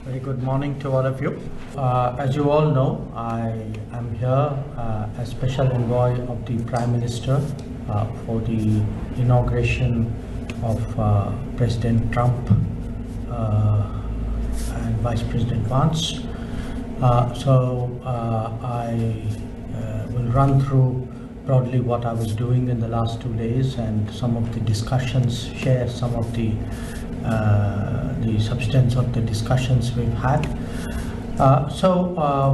Very good morning to all of you. As you all know, I am here as Special Envoy of the Prime Minister for the inauguration of President Trump and Vice President Vance. I will run through broadly what I was doing in the last 2 days and some of the discussions, share some of the substance of the discussions we've had.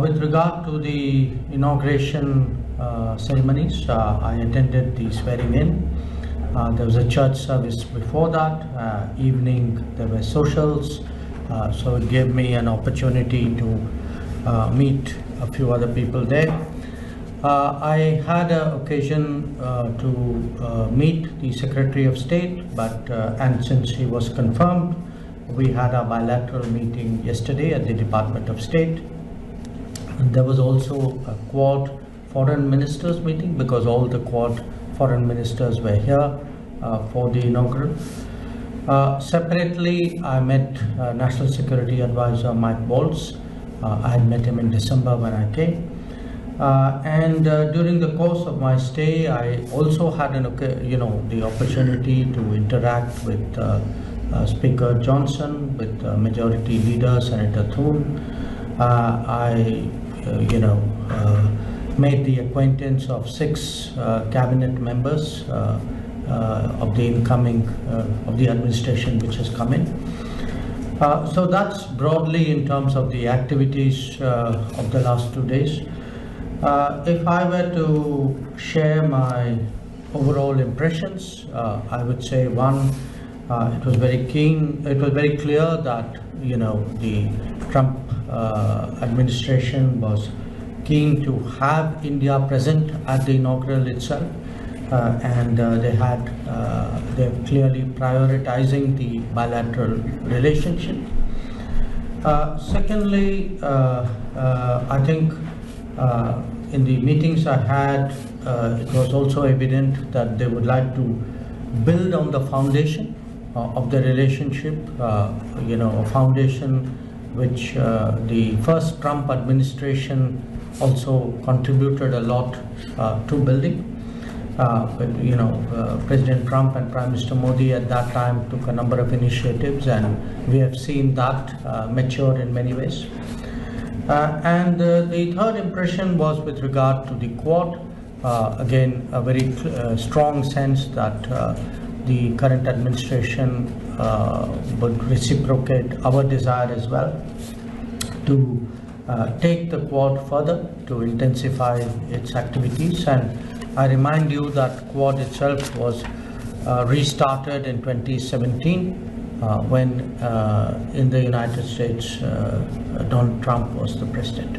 With regard to the inauguration ceremonies, I attended the swearing in. There was a church service before that. Evening there were socials, so it gave me an opportunity to meet a few other people there. I had an occasion to meet the Secretary of State, and since he was confirmed, we had a bilateral meeting yesterday at the Department of State. And there was also a Quad Foreign Ministers meeting because all the Quad Foreign Ministers were here for the inaugural. Separately, I met National Security Advisor Mike Waltz. I had met him in December when I came. During the course of my stay, I also had the opportunity to interact with Speaker Johnson, with Majority Leader Senator Thune. I made the acquaintance of 6 cabinet members of the incoming of the administration which has come in. So that's broadly in terms of the activities of the last 2 days. If I were to share my overall impressions, I would say one, it was very clear that the Trump administration was keen to have India present at the inaugural itself, and they're clearly prioritizing the bilateral relationship. Secondly, I think in the meetings I had, it was also evident that they would like to build on the foundation of the relationship, a foundation which the first Trump administration also contributed a lot to building. President Trump and Prime Minister Modi at that time took a number of initiatives, and we have seen that mature in many ways. The third impression was with regard to the Quad. Again, a very strong sense that the current administration would reciprocate our desire as well to take the Quad further, to intensify its activities. And I remind you that Quad itself was restarted in 2017 when in the United States Donald Trump was the president.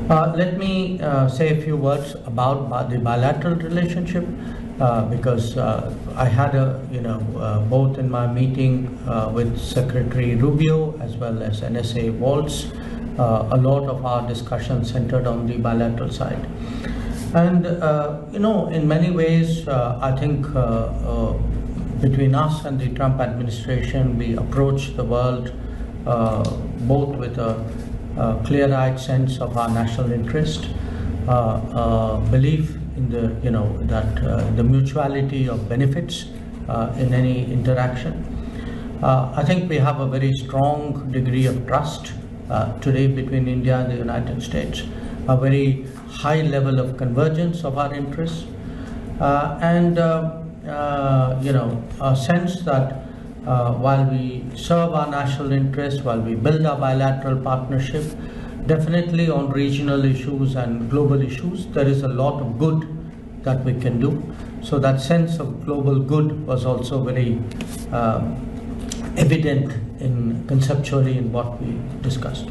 Let me say a few words about the bilateral relationship because I had both in my meeting with Secretary Rubio as well as NSA Waltz, a lot of our discussion centered on the bilateral side. And in many ways, I think between us and the Trump administration, we approach the world both with a clear-eyed sense of our national interest, belief in the mutuality of benefits in any interaction. I think we have a very strong degree of trust today between India and the United States, a very high level of convergence of our interests, and a sense that while we serve our national interests, while we build our bilateral partnership, definitely on regional issues and global issues, there is a lot of good that we can do. So that sense of global good was also very evident conceptually in what we discussed.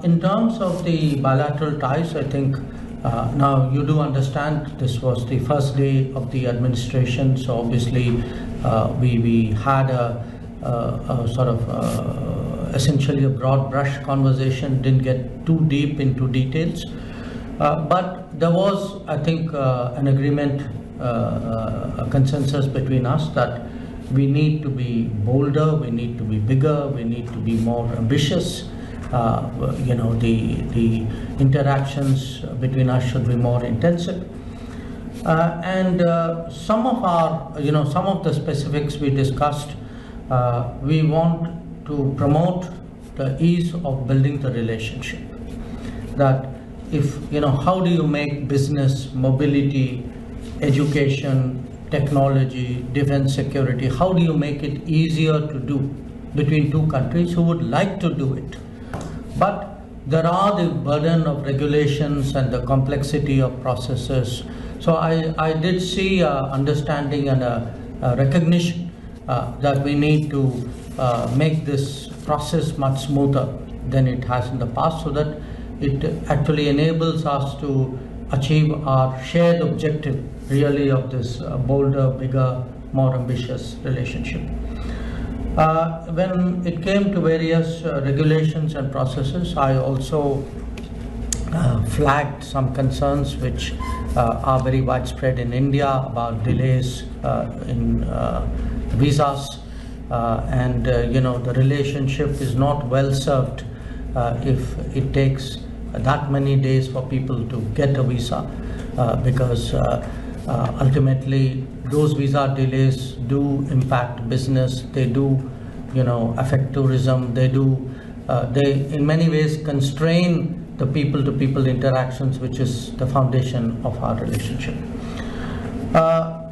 In terms of the bilateral ties, I think now you do understand this was the first day of the administration, so obviously we had a sort of essentially a broad brush conversation, didn't get too deep into details, but there was, I think, an agreement, a consensus between us that we need to be bolder, we need to be bigger, we need to be more ambitious. The interactions between us should be more intensive. Some of the specifics we discussed, we want to promote the ease of building the relationship. That how do you make business, mobility, education, technology, defense, security, how do you make it easier to do between two countries who would like to do it? But there are the burden of regulations and the complexity of processes. So I did see understanding and a recognition that we need to make this process much smoother than it has in the past, so that it actually enables us to achieve our shared objective really of this bolder, bigger, more ambitious relationship. When it came to various regulations and processes, I also flagged some concerns which are very widespread in India about delays in visas, and the relationship is not well served if it takes that many days for people to get a visa, because ultimately those visa delays do impact business, they do affect tourism, they in many ways constrain the people-to-people interactions, which is the foundation of our relationship.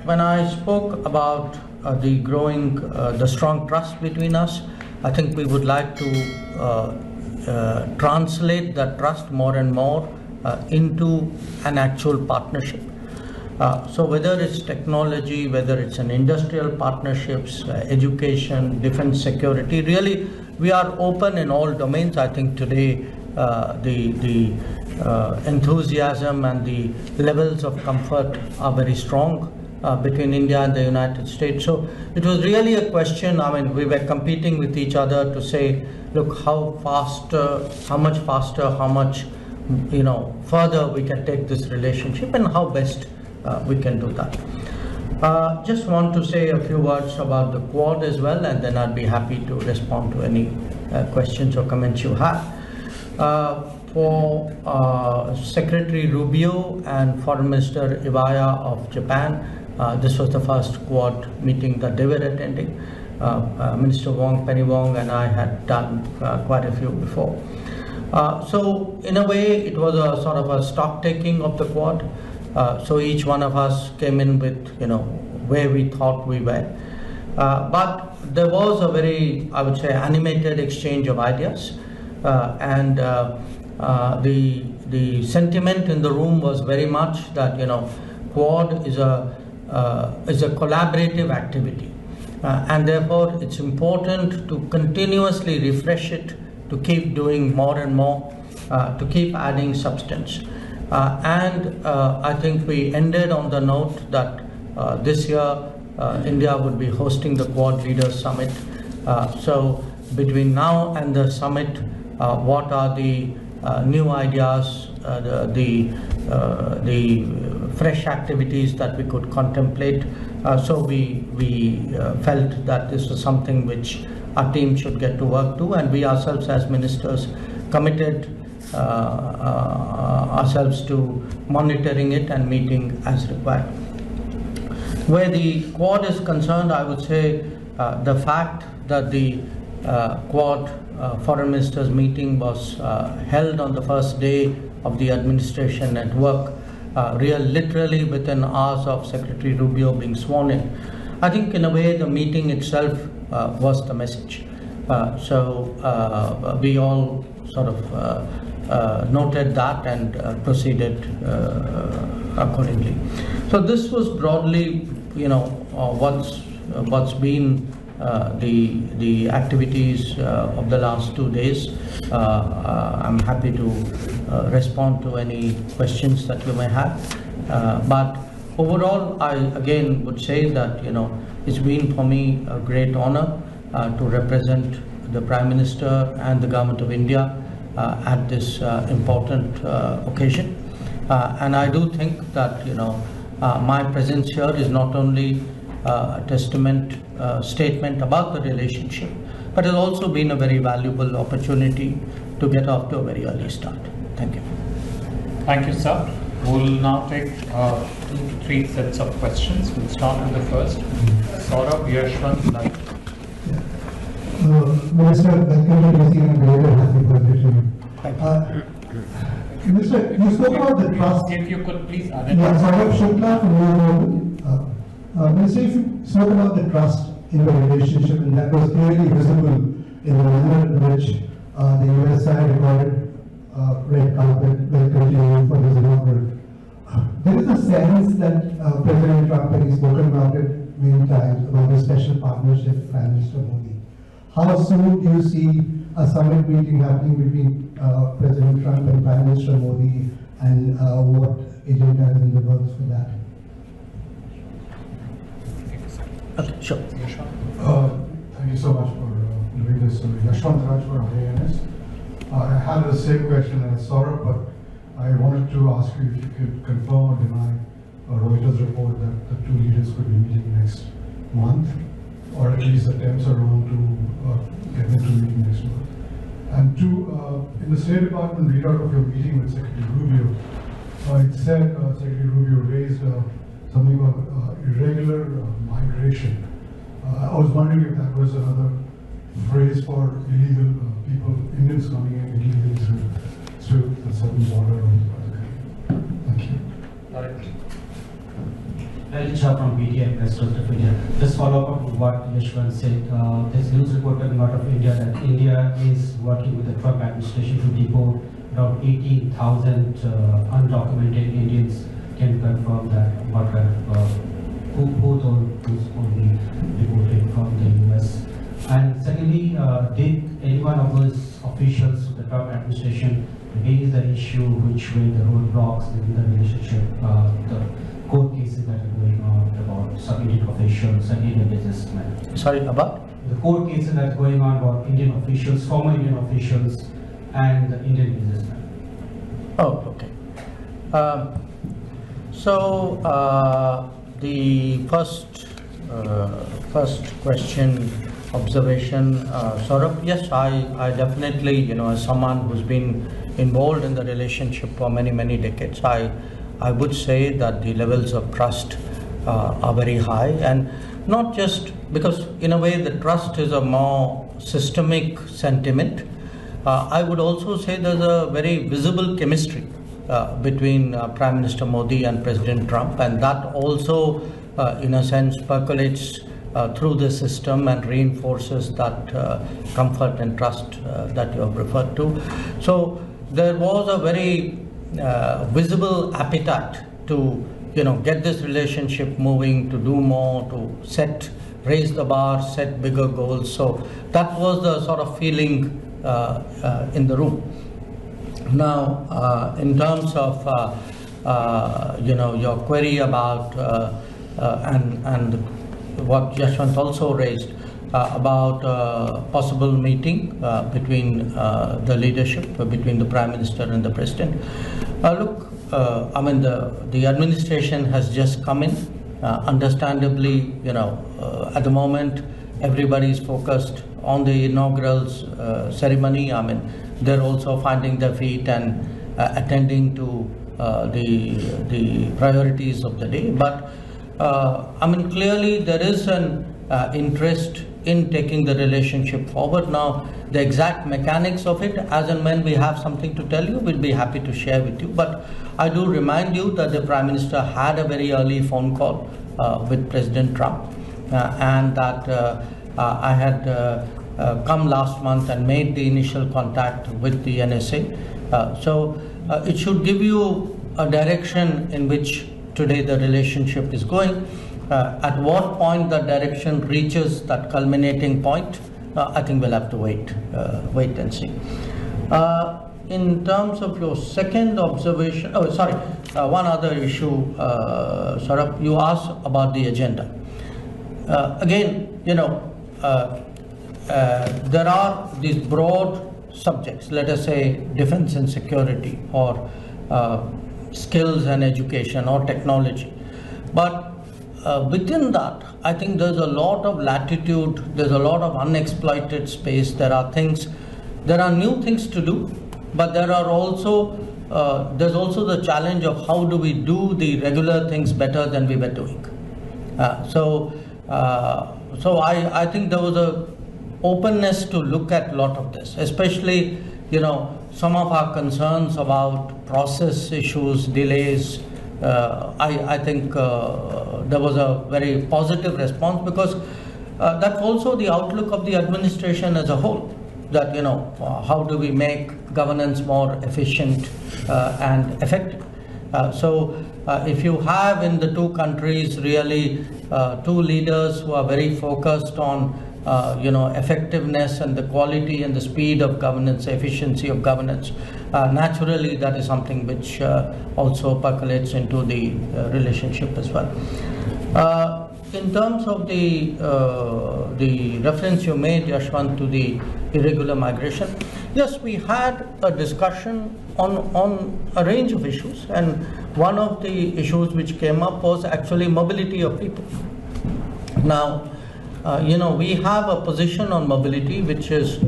When I spoke about the strong trust between us, I think we would like to translate that trust more and more into an actual partnership. So whether it's technology, whether it's an industrial partnerships, education, defense, security, really we are open in all domains. I think today the enthusiasm and the levels of comfort are very strong between India and the United States. So it was really a question, we were competing with each other to say, look, how much faster, how much further we can take this relationship, and how best we can do that. Just want to say a few words about the Quad as well, and then I'll be happy to respond to any questions or comments you have. For Secretary Rubio and Foreign Minister Iwaya of Japan, this was the first Quad meeting that they were attending. Minister Penny Wong and I had done quite a few before. So in a way it was a sort of a stock taking of the Quad. So each one of us came in with where we thought we were, but there was a very, I would say, animated exchange of ideas, and the sentiment in the room was very much that Quad is a collaborative activity, and therefore it's important to continuously refresh it, to keep doing more and more, to keep adding substance. And I think we ended on the note that this year India would be hosting the Quad Leaders Summit. So between now and the summit, what are the new ideas, the fresh activities that we could contemplate? So we felt that this was something which our team should get to work to, and we ourselves as ministers committed ourselves to monitoring it and meeting as required. Where the Quad is concerned, I would say the fact that the Quad Foreign Ministers meeting was held on the first day of the administration at work, literally within hours of Secretary Rubio being sworn in. I think in a way the meeting itself was the message. So we all sort of noted that and proceeded accordingly. So this was broadly, what's been the activities of the last 2 days. I'm happy to respond to any questions that you may have. But overall, I again would say that it's been for me a great honor to represent the Prime Minister and the Government of India at this important occasion. And I do think that my presence here is not only statement about the relationship, but it's also been a very valuable opportunity to get off to a very early start. Thank you. Thank you, sir. We'll now take 2 to 3 sets of questions. We'll start with the first. Saurabh, Yashwant, Light. Minister, welcome to DC and very happy birthday to you. Minister, you spoke about the trust. If you could please Yeah, identify. Saurabh Shukla from Minister, you spoke about the trust in the relationship, and that was clearly visible in the manner in which the US side recorded red carpet welcome to you for this inaugural. There is a sense that President Trump, and he's spoken about it many times, about a special partnership with Prime Minister Modi. How soon do you see a summit meeting happening between President Trump and Prime Minister Modi, and what agenda is in the works for that? Okay, sure. Thank you so much for doing this. Yashwant Raj for EAM S. I had the same question as Saurabh, but I wanted to ask you if you could confirm or deny Reuters report that the 2 leaders could be meeting next month, or at least attempts are on to get them to meet next month. And 2, in the State Department readout of your meeting with Secretary Rubio, it said Secretary Rubio raised something about irregular migration. I was wondering if that was another phrase for illegal people, Indians coming in illegally through the southern border of the country. Thank you. Lalit Shah from BTI Press Trust of India. Just follow up on what Yashwant said. There's news report coming out of India that India is working with the Trump administration to deport around 18,000 undocumented Indians. Can you confirm that? What kind of who told who's only deported from the US? And secondly, did any one of those officials of the Trump administration raise the issue which were the roadblocks in the relationship, the court cases that are going on about some Indian officials and Indian businessmen? Sorry, about? The court cases that are going on about Indian officials, former Indian officials and the Indian businessmen. Oh, okay. The first question, observation, Saurabh, yes, I definitely, as someone who's been involved in the relationship for many, many decades, I would say that the levels of trust are very high, and not just because in a way the trust is a more systemic sentiment. I would also say there's a very visible chemistry between Prime Minister Modi and President Trump, and that also in a sense percolates through the system and reinforces that comfort and trust that you have referred to. So there was a very visible appetite to get this relationship moving, to do more, to raise the bar, set bigger goals. So that was the sort of feeling in the room. Now, in terms of your query about and what Yashwant also raised about possible meeting between the leadership, between the Prime Minister and the President. Look, the administration has just come in. Understandably, at the moment, everybody is focused on the inaugural ceremony. They're also finding their feet and attending to the priorities of the day. But clearly there is an interest in taking the relationship forward. Now, the exact mechanics of it, as and when we have something to tell you, we'll be happy to share with you. But I do remind you that the Prime Minister had a very early phone call with President Trump, and that I had come last month and made the initial contact with the NSA. So it should give you a direction in which today the relationship is going. At what point that direction reaches that culminating point, I think we'll have to wait and see. In terms of your second observation, one other issue, Saurabh, you asked about the agenda. Again, there are these broad subjects, let us say defense and security, or skills and education, or technology. But within that, I think there's a lot of latitude, there's a lot of unexploited space. There are new things to do, but there's also the challenge of how do we do the regular things better than we were doing. So I think there was a openness to look at a lot of this, especially, some of our concerns about process issues, delays. I think there was a very positive response, because that's also the outlook of the administration as a whole, that, how do we make governance more efficient and effective. So if you have in the two countries really two leaders who are very focused on effectiveness and the quality and the speed of governance, efficiency of governance, naturally that is something which also percolates into the relationship as well. In terms of the reference you made, Yashwant, to the irregular migration, yes, we had a discussion on a range of issues, and one of the issues which came up was actually mobility of people. Now, we have a position on mobility which is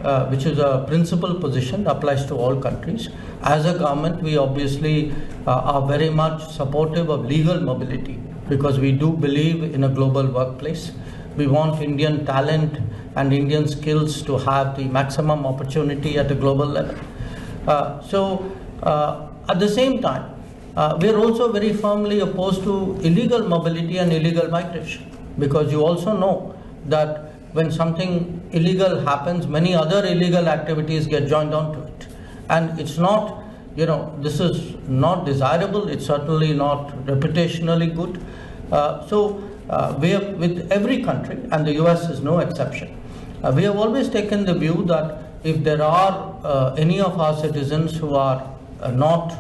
a principal position, applies to all countries. As a government, we obviously are very much supportive of legal mobility, because we do believe in a global workplace. We want Indian talent and Indian skills to have the maximum opportunity at a global level. At the same time, we are also very firmly opposed to illegal mobility and illegal migration, because you also know that when something illegal happens, many other illegal activities get joined onto it. And it's not, this is not desirable, it's certainly not reputationally good. We have, with every country, and the US is no exception, we have always taken the view that if there are any of our citizens who are not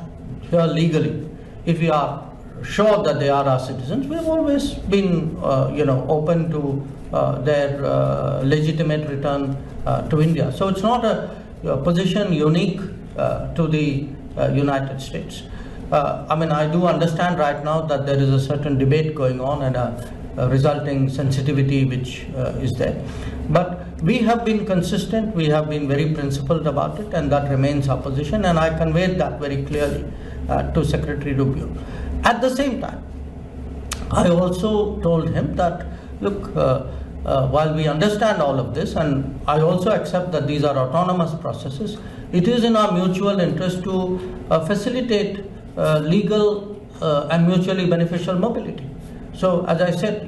here legally, if we are sure that they are our citizens, we have always been open to their legitimate return to India. So it's not a position unique to the United States. I do understand right now that there is a certain debate going on and a resulting sensitivity which is there. But we have been consistent, we have been very principled about it, and that remains our position, and I conveyed that very clearly to Secretary Rubio. At the same time, I also told him that, look, while we understand all of this, and I also accept that these are autonomous processes, it is in our mutual interest to facilitate legal and mutually beneficial mobility. So as I said,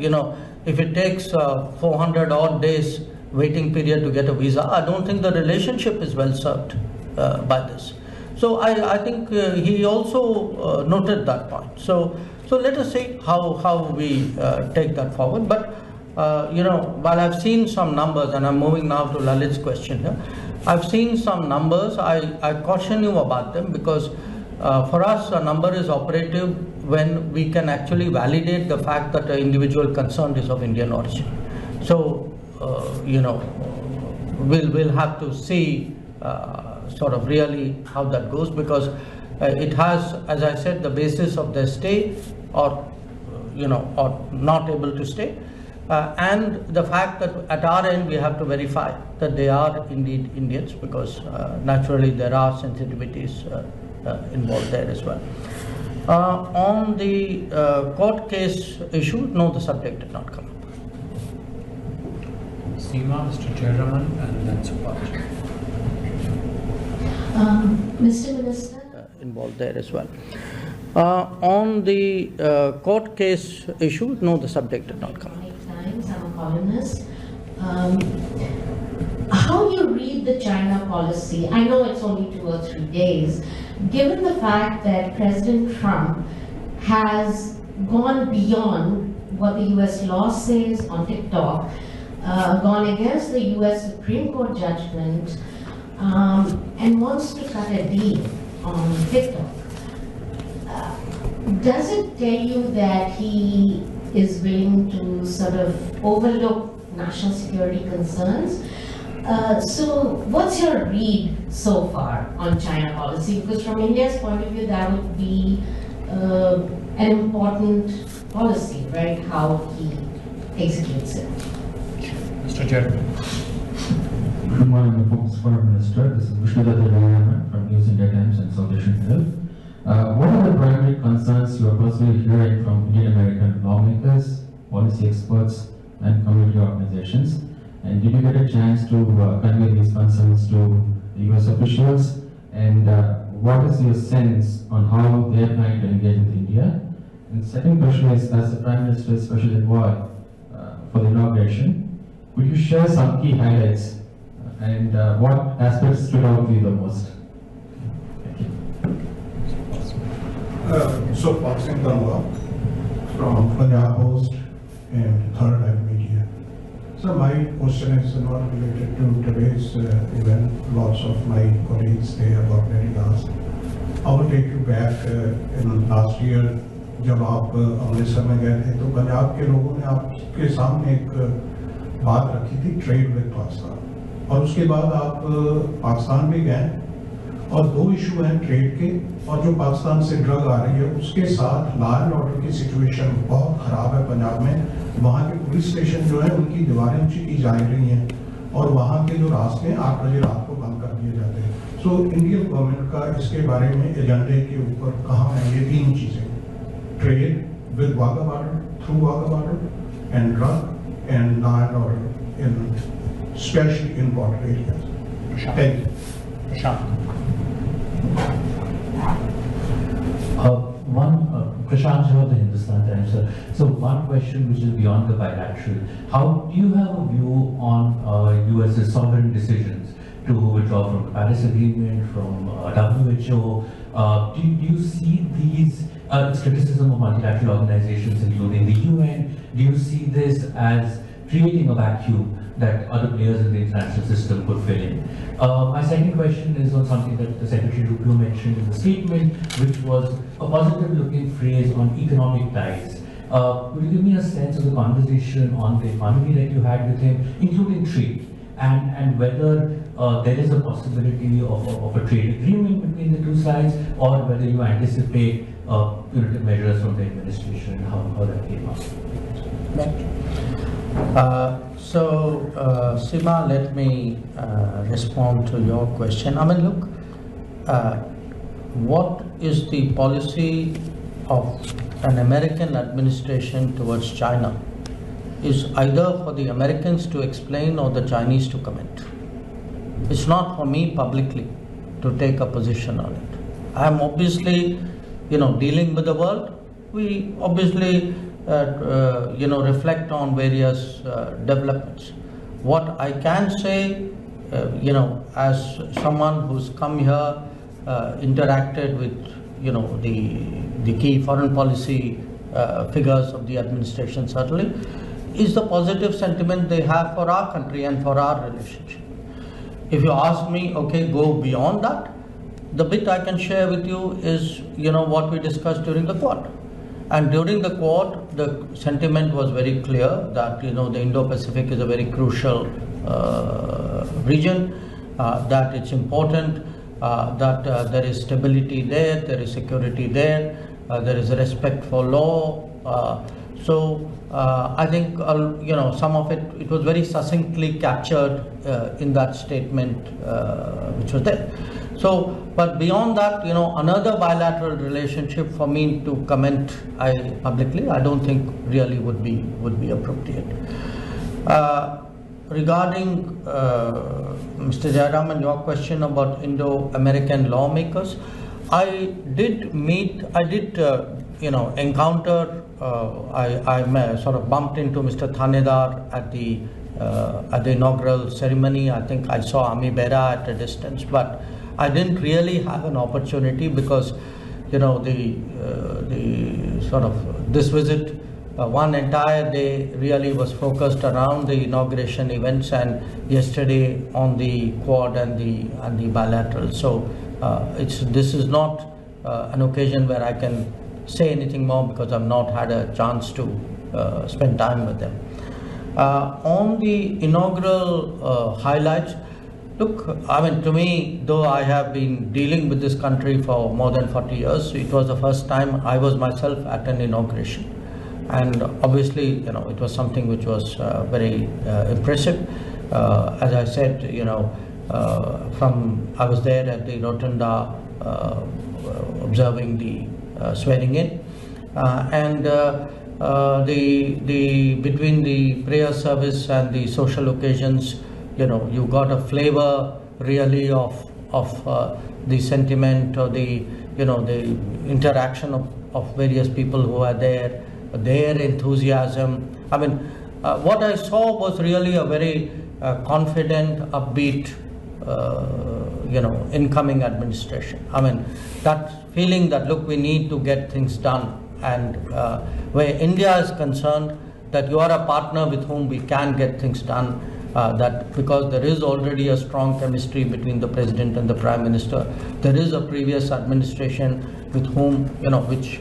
if it takes 400 odd days waiting period to get a visa, I don't think the relationship is well served by this. So I think he also noted that point. So let us see how we take that forward. But while I've seen some numbers, and I'm moving now to Lalit's question here, I've seen some numbers. I caution you about them, because for us a number is operative when we can actually validate the fact that an individual concerned is of Indian origin. So we'll have to see sort of really how that goes, because it has, as I said, the basis of their stay or not able to stay, and the fact that at our end we have to verify that they are indeed Indians, because naturally there are sensitivities involved there as well. On the court case issue, no, the subject did not come up. Seema, Mr. Jayaraman, and then Subhash. Mr. Minister? Involved there as well. On the court case issue, no, the subject did not come up. Times, I'm a columnist. How do you read the China policy? I know it's only 2 or 3 days. Given the fact that President Trump has gone beyond what the US law says on TikTok, gone against the US Supreme Court judgment, and wants to cut a deal on TikTok, does it tell you that he is willing to sort of overlook national security concerns? So what's your read so far on China policy? Because from India's point of view, that would be an important policy, right? How he executes it. Mr. Jeremy. Good morning, Mr. Foreign Minister. This is Vishnu from News India Times and South Asian Herald. What are the primary concerns you are personally hearing from Indian American lawmakers, policy experts, and community organizations? And did you get a chance to convey these concerns to the US officials? And what is your sense on how they are trying to engage with India? And the second question is, as the Prime Minister is special envoy for the inauguration, could you share some key highlights and what aspects stood out to you the most? Thank you. So, Pakistan Kanwa from Punjab Post and Third Eye Media. So, my question is not related to today's event. Lots of my colleagues, they have already asked. I will take you back in last year, जब आप अमृतसर में गए थे, तो पंजाब के लोगों ने आपके सामने एक बात रखी थी, ट्रेड विद पाकिस्तान, और उसके बाद आप पाकिस्तान भी गए और दो इशू हैं ट्रेड के, और जो पाकिस्तान से ड्रग आ रही है उसके साथ लॉ एंड ऑर्डर की सिचुएशन बहुत खराब है पंजाब में। वहाँ के पुलिस स्टेशन जो है उनकी दीवारें ऊंची की जा रही हैं और वहाँ के जो रास्ते हैं 8 बजे रात को बंद कर दिए जाते हैं। सो इंडियन गवर्नमेंट का इसके बारे में एजेंडे के ऊपर कहाँ है ये तीन चीजें, trade with Wagah border, through Wagah border, and drug and law and order in specially in border areas. Thank you. Prashant Jha, the Hindustan Times, sir. So one question which is beyond the bilateral. How do you have a view on US's sovereign decisions to withdraw from the Paris Agreement, from WHO? Do you see these criticism of multilateral organizations, including the UN? Do you see this as creating a vacuum that other players in the international system could fill in? My second question is on something that the Secretary Rubio mentioned in the statement, which was a positive-looking phrase on economic ties. Could you give me a sense of the conversation on the economy that you had with him, including trade, and whether there is a possibility of a trade agreement between the two sides, or whether you anticipate punitive measures from the administration, how that came up? Seema, let me respond to your question. I mean, look, what is the policy of an American administration towards China is either for the Americans to explain or the Chinese to comment. It's not for me publicly to take a position on it. I'm obviously, dealing with the world. We obviously reflect on various developments. What I can say, as someone who's come here, interacted with, the key foreign policy figures of the administration certainly, is the positive sentiment they have for our country and for our relationship. If you ask me, okay, go beyond that, the bit I can share with you is, what we discussed during the Quad. And during the Quad, the sentiment was very clear that the Indo-Pacific is a very crucial region, that it's important, that there is stability there is security there is a respect for law. I think some of it was very succinctly captured in that statement which was there. But beyond that, another bilateral relationship for me to comment publicly, I don't think really would be appropriate. Regarding Mr. Jairam and your question about Indo-American lawmakers, I did encounter. I sort of bumped into Mr. Thanedar at the inaugural ceremony. I think I saw Ami Bera at a distance, but I didn't really have an opportunity because, this visit, one entire day really was focused around the inauguration events, and yesterday on the Quad and the bilateral. So this is not an occasion where I can say anything more because I've not had a chance to spend time with them. On the inaugural highlights, look, I mean, to me, though I have been dealing with this country for more than 40 years, it was the first time I was myself at an inauguration. and obviously, you know, it was something which was very impressive. As I said, you know, I was there at the Rotunda observing the swearing in, and between the prayer service and the social occasions, you know, you got a flavor really of the sentiment, or the, you know, the interaction of various people who are there, their enthusiasm. I mean, what I saw was really a very confident, upbeat, you know, incoming administration. I mean, that feeling that, look, we need to get things done, and where India is concerned, that you are a partner with whom we can get things done, that because there is already a strong chemistry between the President and the Prime Minister. There is a previous administration with whom, you know, which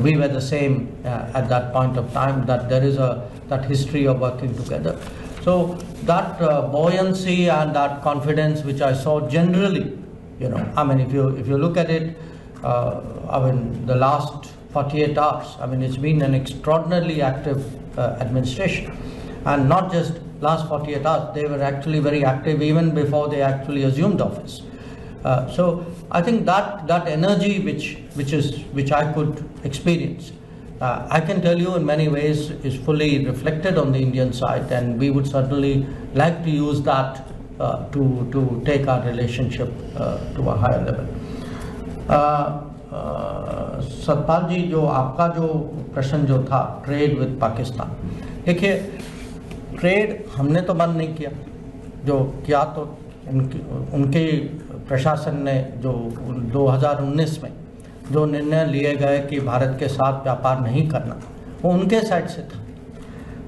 we were the same at that point of time, that there is that history of working together. So that buoyancy and that confidence which I saw generally, you know, I mean, if you look at it, I mean, the last 48 hours, I mean, it's been an extraordinarily active administration, and not just last 48 hours, they were actually very active even before they actually assumed office. So I think that energy which I could experience, I can tell you in many ways is fully reflected on the Indian side, and we would certainly like to use that to take our relationship to a higher level. Satpal ji, जो आपका जो प्रश्न जो था trade with Pakistan, देखिए, trade हमने तो बंद नहीं किया, जो किया तो उनके प्रशासन ने जो 2019 में जो निर्णय लिए गए कि भारत के साथ व्यापार नहीं करना, वो उनके साइड से था।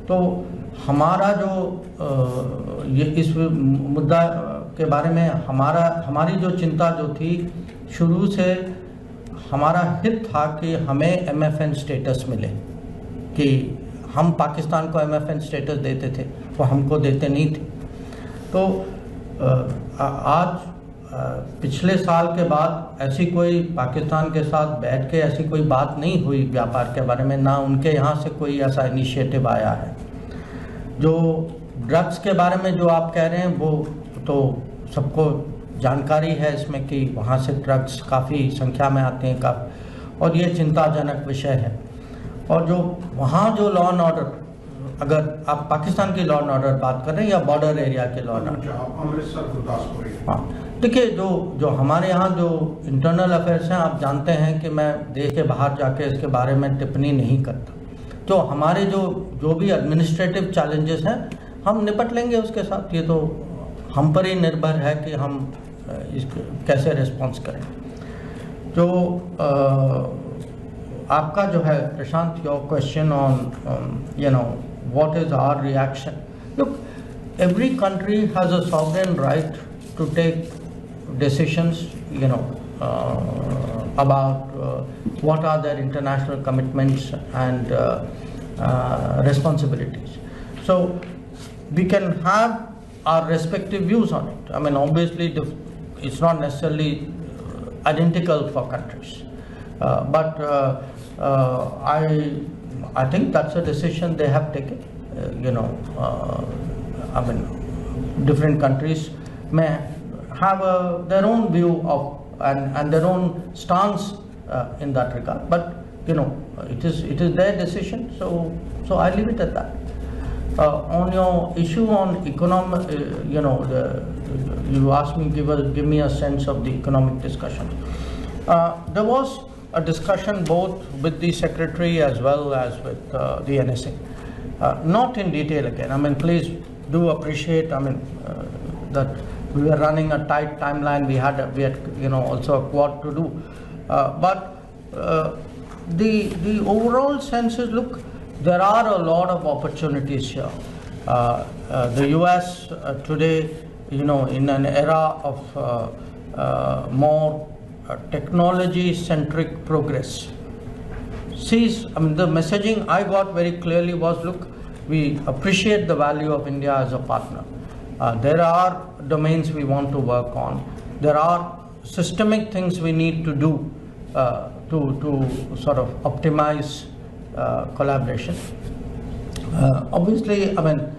तो हमारा जो ये इस मुद्दा के बारे में हमारी जो चिंता जो थी, शुरू से हमारा हित था कि हमें MFN स्टेटस मिले, कि हम पाकिस्तान को MFN स्टेटस देते थे, वो हमको देते नहीं थे। तो आज पिछले साल के बाद ऐसी कोई पाकिस्तान के साथ बैठ के ऐसी कोई बात नहीं हुई व्यापार के बारे में, ना उनके यहाँ से कोई ऐसा इनिशिएटिव आया है। जो ड्रग्स के बारे में जो आप कह रहे हैं, वो तो सबको जानकारी है इसमें कि वहाँ से ड्रग्स काफ़ी संख्या में आते हैं, और ये चिंताजनक विषय है। और जो वहाँ जो लॉ एंड ऑर्डर, अगर आप पाकिस्तान की लॉ एंड ऑर्डर बात कर रहे हैं या बॉर्डर एरिया के लॉ एंड ऑर्डर, हाँ, देखिए, जो हमारे यहाँ जो इंटरनल अफेयर्स हैं, आप जानते हैं कि मैं देश के बाहर जाके इसके बारे में टिप्पणी नहीं करता। तो हमारे जो भी एडमिनिस्ट्रेटिव चैलेंजेस हैं, हम निपट लेंगे उसके साथ। ये तो हम पर ही निर्भर है कि हम इसको कैसे रिस्पॉन्स करें। जो आपका जो है Prashant, your question on you know what is our reaction? Look, every country has a sovereign right to take decisions, you know, about what are their international commitments and responsibilities. So we can have our respective views on it. I mean, obviously, it's not necessarily identical for countries, but I think that's a decision they have taken. You know, I mean, different countries may have their own view of and their own stance in that regard. But you know, it is their decision. So I leave it at that. On your issue on economic, you know, you asked me, give me a sense of the economic discussion. There was a discussion both with the Secretary as well as with the NSA. Not in detail again. I mean, please do appreciate, I mean, that we were running a tight timeline. We had you know, also a quad to do. But the overall sense is, look, there are a lot of opportunities here. The US today, you know, in an era of more technology-centric progress, sees, I mean, the messaging I got very clearly was, look, we appreciate the value of India as a partner. There are domains we want to work on. There are systemic things we need to do to sort of optimize collaboration. Obviously, I mean,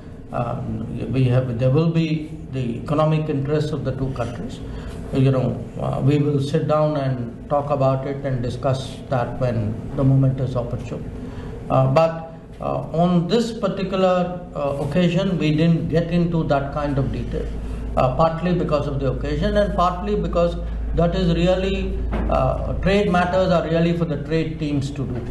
there will be the economic interests of the two countries. We will sit down and talk about it and discuss that when the moment is opportune. But on this particular occasion, we didn't get into that kind of detail, partly because of the occasion and partly because that is really, trade matters are really for the trade teams to do.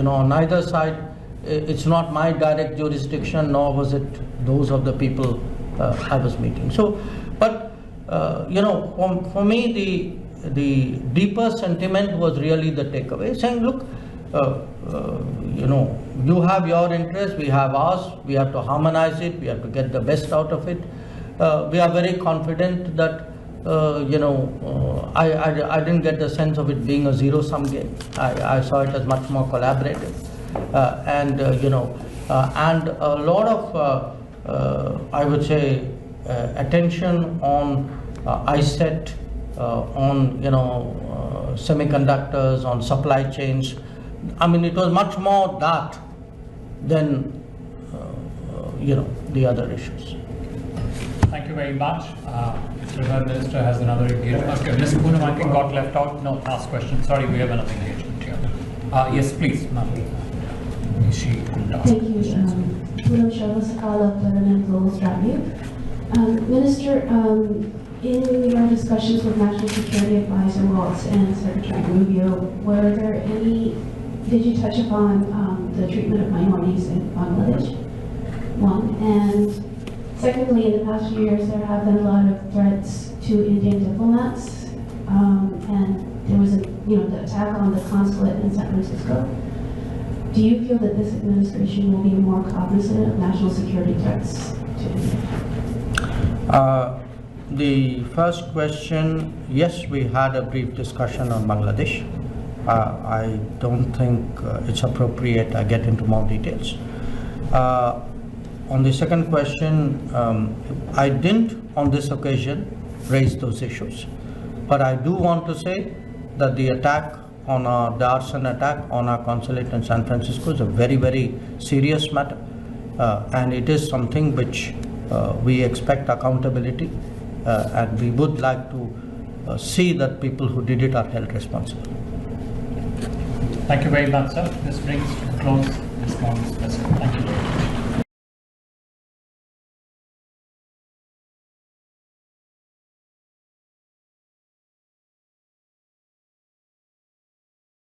On neither side, it's not my direct jurisdiction, nor was it those of the people I was meeting. So, but for me, the deeper sentiment was really the takeaway, saying, look, you have your interest, we have ours, we have to harmonize it, we have to get the best out of it. We are very confident that, I didn't get the sense of it being a zero-sum game. I saw it as much more collaborative. And a lot of, I would say, attention on ISET, on, semiconductors, on supply chains. I mean, it was much more that than, the other issues. Thank you very much. The Prime Minister has another engagement. Okay, Ms. Poonam, I think got left out. No, last question. Sorry, we have another engagement here. Yes, please, ma'am. She couldn't ask. Thank you. Poonam Sharma Sakala, Permanent Global Strategy. Minister, in your discussions with National Security Advisor Waltz and Secretary Rubio, did you touch upon the treatment of minorities in Bangladesh? One. And secondly, in the past few years, there have been a lot of threats to Indian diplomats, and there was the attack on the consulate in San Francisco. Do you feel that this administration will be more cognizant of national security threats to India? The first question, yes, we had a brief discussion on Bangladesh. I don't think it's appropriate I get into more details. On the second question, I didn't on this occasion raise those issues, but I do want to say that the arson attack on our consulate in San Francisco is a very, very serious matter, and it is something which we expect accountability, and we would like to see that people who did it are held responsible. Thank you very much, sir. This brings to a close this morning's session. Thank you.